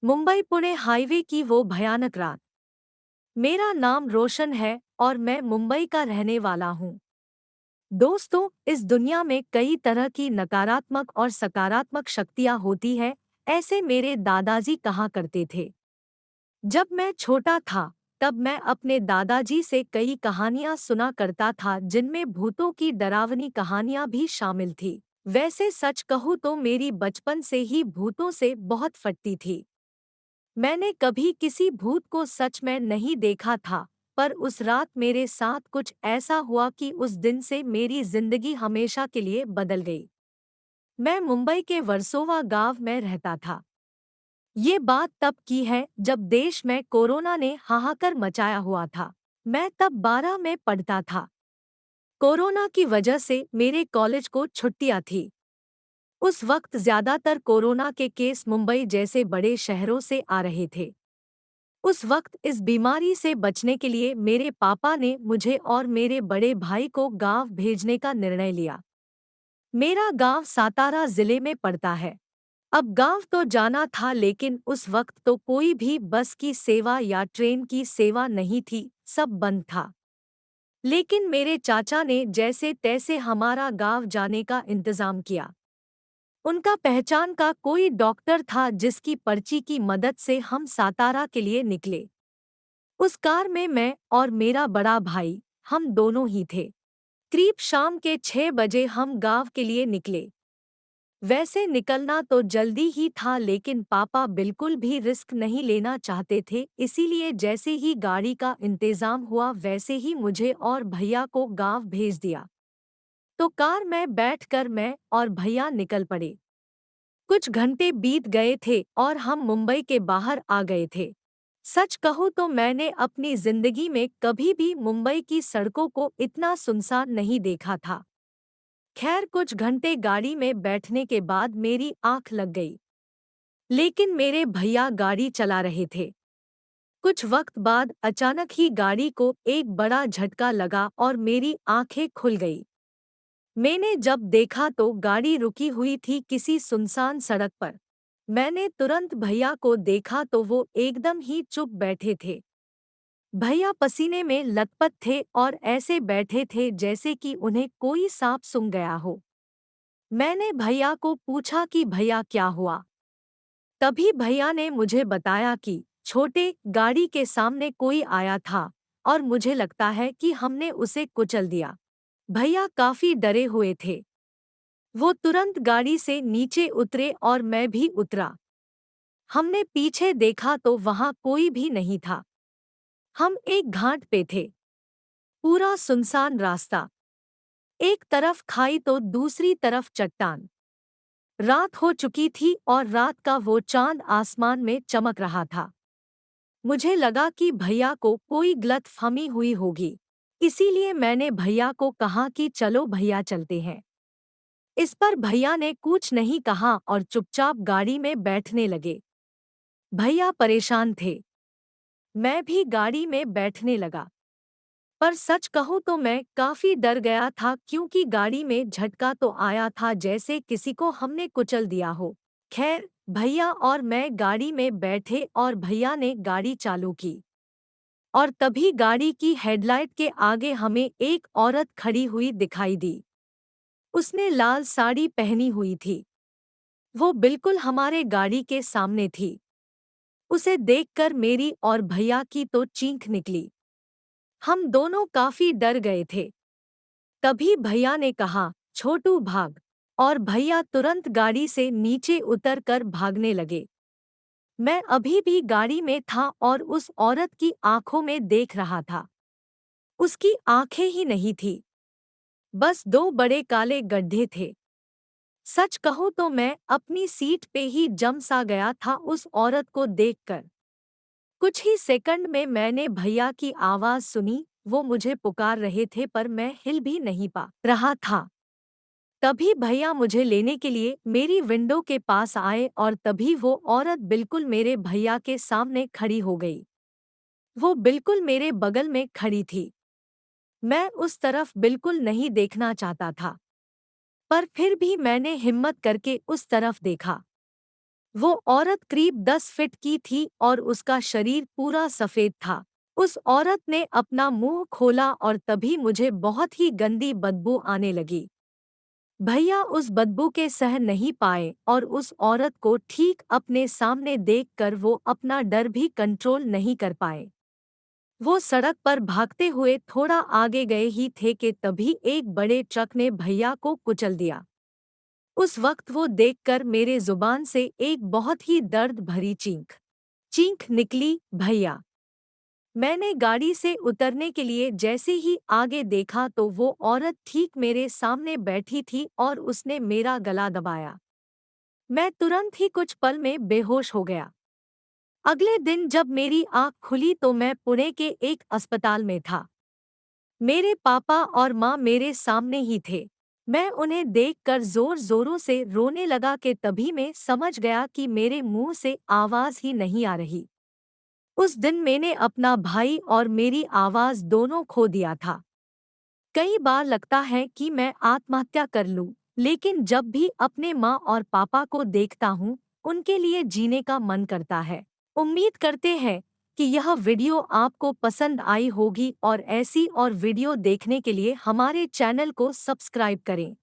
Mumbai Pune highway की वो भयानक रात। मेरा नाम रोशन है और मैं मुंबई का रहने वाला हूँ। दोस्तों, इस दुनिया में कई तरह की नकारात्मक और सकारात्मक शक्तियाँ होती है, ऐसे मेरे दादाजी कहा करते थे। जब मैं छोटा था, तब मैं अपने दादाजी से कई कहानियाँ सुना करता था जिनमें भूतों की डरावनी कहानियाँ भी शामिल थी। वैसे सच कहूँ तो मेरी बचपन से ही भूतों से बहुत फटती थी। मैंने कभी किसी भूत को सच में नहीं देखा था, पर उस रात मेरे साथ कुछ ऐसा हुआ कि उस दिन से मेरी जिंदगी हमेशा के लिए बदल गई। मैं मुंबई के वर्सोवा गांव में रहता था। ये बात तब की है जब देश में कोरोना ने हाहाकार मचाया हुआ था। मैं तब 12 में पढ़ता था। कोरोना की वजह से मेरे कॉलेज को छुट्टियां थी। उस वक्त ज्यादातर कोरोना के केस मुंबई जैसे बड़े शहरों से आ रहे थे। उस वक्त इस बीमारी से बचने के लिए मेरे पापा ने मुझे और मेरे बड़े भाई को गांव भेजने का निर्णय लिया। मेरा गांव सातारा जिले में पड़ता है। अब गांव तो जाना था, लेकिन उस वक्त तो कोई भी बस की सेवा या ट्रेन की सेवा नहीं थी, सब बंद था। लेकिन मेरे चाचा ने जैसे तैसे हमारा गांव जाने का इंतजाम किया। उनका पहचान का कोई डॉक्टर था जिसकी पर्ची की मदद से हम सातारा के लिए निकले। उस कार में मैं और मेरा बड़ा भाई, हम दोनों ही थे। करीब शाम के 6 बजे हम गांव के लिए निकले। वैसे निकलना तो जल्दी ही था, लेकिन पापा बिल्कुल भी रिस्क नहीं लेना चाहते थे, इसीलिए जैसे ही गाड़ी का इंतजाम हुआ वैसे ही मुझे और भैया को गांव भेज दिया। तो कार में बैठकर मैं और भैया निकल पड़े। कुछ घंटे बीत गए थे और हम मुंबई के बाहर आ गए थे। सच कहूँ तो मैंने अपनी जिंदगी में कभी भी मुंबई की सड़कों को इतना सुनसान नहीं देखा था। खैर, कुछ घंटे गाड़ी में बैठने के बाद मेरी आंख लग गई, लेकिन मेरे भैया गाड़ी चला रहे थे। कुछ वक्त बाद अचानक ही गाड़ी को एक बड़ा झटका लगा और मेरी आंखें खुल गई। मैंने जब देखा तो गाड़ी रुकी हुई थी किसी सुनसान सड़क पर। मैंने तुरंत भैया को देखा तो वो एकदम ही चुप बैठे थे। भैया पसीने में लथपथ थे और ऐसे बैठे थे जैसे कि उन्हें कोई सांप सूंघ गया हो। मैंने भैया को पूछा कि भैया क्या हुआ। तभी भैया ने मुझे बताया कि छोटे, गाड़ी के सामने कोई आया था और मुझे लगता है कि हमने उसे कुचल दिया। भैया काफी डरे हुए थे। वो तुरंत गाड़ी से नीचे उतरे और मैं भी उतरा। हमने पीछे देखा तो वहां कोई भी नहीं था। हम एक घाट पे थे। पूरा सुनसान रास्ता, एक तरफ खाई तो दूसरी तरफ चट्टान। रात हो चुकी थी और रात का वो चांद आसमान में चमक रहा था। मुझे लगा कि भैया को कोई गलतफहमी हुई होगी, इसीलिए मैंने भैया को कहा कि चलो भैया चलते हैं। इस पर भैया ने कुछ नहीं कहा और चुपचाप गाड़ी में बैठने लगे। भैया परेशान थे। मैं भी गाड़ी में बैठने लगा। पर सच कहूँ तो मैं काफी डर गया था, क्योंकि गाड़ी में झटका तो आया था जैसे किसी को हमने कुचल दिया हो। खैर, भैया और मैं गाड़ी में बैठे और भैया ने गाड़ी चालू की। और तभी गाड़ी की हेडलाइट के आगे हमें एक औरत खड़ी हुई दिखाई दी। उसने लाल साड़ी पहनी हुई थी। वो बिल्कुल हमारे गाड़ी के सामने थी। उसे देखकर मेरी और भैया की तो चीख निकली। हम दोनों काफी डर गए थे। तभी भैया ने कहा, छोटू भाग। और भैया तुरंत गाड़ी से नीचे उतरकर भागने लगे। मैं अभी भी गाड़ी में था और उस औरत की आंखों में देख रहा था। उसकी आंखें ही नहीं थी, बस दो बड़े काले गड्ढे थे। सच कहूँ तो मैं अपनी सीट पे ही जम सा गया था उस औरत को देखकर। कुछ ही सेकंड में मैंने भैया की आवाज सुनी। वो मुझे पुकार रहे थे पर मैं हिल भी नहीं पा रहा था। तभी भैया मुझे लेने के लिए मेरी विंडो के पास आए और तभी वो औरत बिल्कुल मेरे भैया के सामने खड़ी हो गई। वो बिल्कुल मेरे बगल में खड़ी थी। मैं उस तरफ बिल्कुल नहीं देखना चाहता था, पर फिर भी मैंने हिम्मत करके उस तरफ देखा। वो औरत करीब 10 फीट की थी और उसका शरीर पूरा सफेद था। उस औरत ने अपना मुंह खोला और तभी मुझे बहुत ही गंदी बदबू आने लगी। भैया उस बदबू के सह नहीं पाए और उस औरत को ठीक अपने सामने देखकर वो अपना डर भी कंट्रोल नहीं कर पाए। वो सड़क पर भागते हुए थोड़ा आगे गए ही थे कि तभी एक बड़े ट्रक ने भैया को कुचल दिया। उस वक्त वो देखकर मेरे जुबान से एक बहुत ही दर्द भरी चीख निकली, भैया। मैंने गाड़ी से उतरने के लिए जैसे ही आगे देखा तो वो औरत ठीक मेरे सामने बैठी थी और उसने मेरा गला दबाया। मैं तुरंत ही कुछ पल में बेहोश हो गया। अगले दिन जब मेरी आँख खुली तो मैं पुणे के एक अस्पताल में था। मेरे पापा और माँ मेरे सामने ही थे। मैं उन्हें देखकर जोरों से रोने लगा कि तभी मैं समझ गया कि मेरे मुंह से आवाज ही नहीं आ रही। उस दिन मैंने अपना भाई और मेरी आवाज दोनों खो दिया था। कई बार लगता है कि मैं आत्महत्या कर लूं, लेकिन जब भी अपने माँ और पापा को देखता हूँ, उनके लिए जीने का मन करता है। उम्मीद करते हैं कि यह वीडियो आपको पसंद आई होगी और ऐसी और वीडियो देखने के लिए हमारे चैनल को सब्सक्राइब करें।